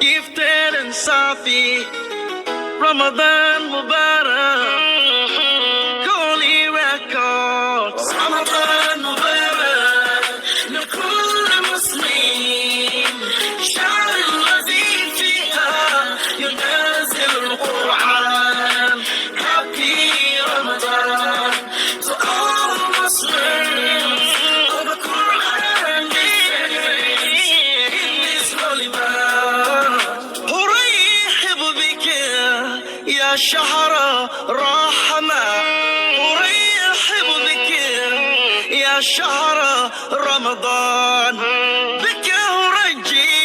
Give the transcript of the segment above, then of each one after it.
gifted and Safi. Ramadan Mubarak, Holy Records. Ramadan Mubarak, لكل مسلم. شهر الذي فيها ينزل القرآن. Happy Ramadan to all Muslims. Of the Quran descends in this holy month. أرحب بك يا شهر رحمة. أرحب بك يا شهر رمضان. بك أرجي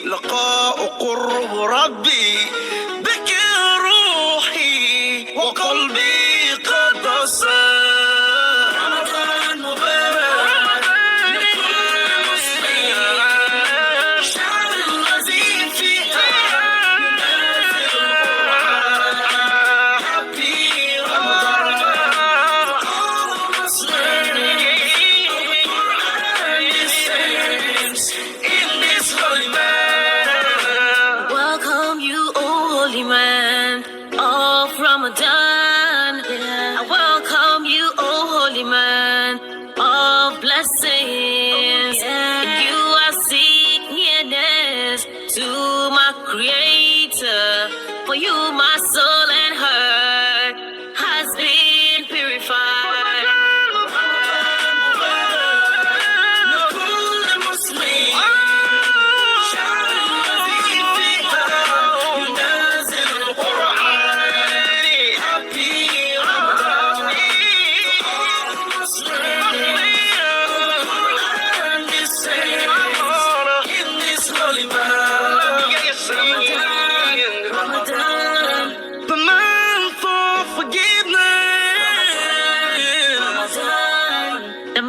لقاء قرب ربي. بك روحي وقلبي قد صار. رمضان مبارك لكل مسلم. شهر الذي فيها ينزل القرآن. Happy Ramadan to all Muslims. The Quran descends in this holy month. Welcome you, O holy man of Ramadan. I welcome you, O holy man of blessings. You are seek nearness to my Creator. For you, my soul and heart has been purified. لكل مسلم. شهر الذي فيها ينزل القرآن. Happy Ramadan to all Muslims. The Quran descends in this holy month. Ramadan, The month of forgiveness. Ramadan, the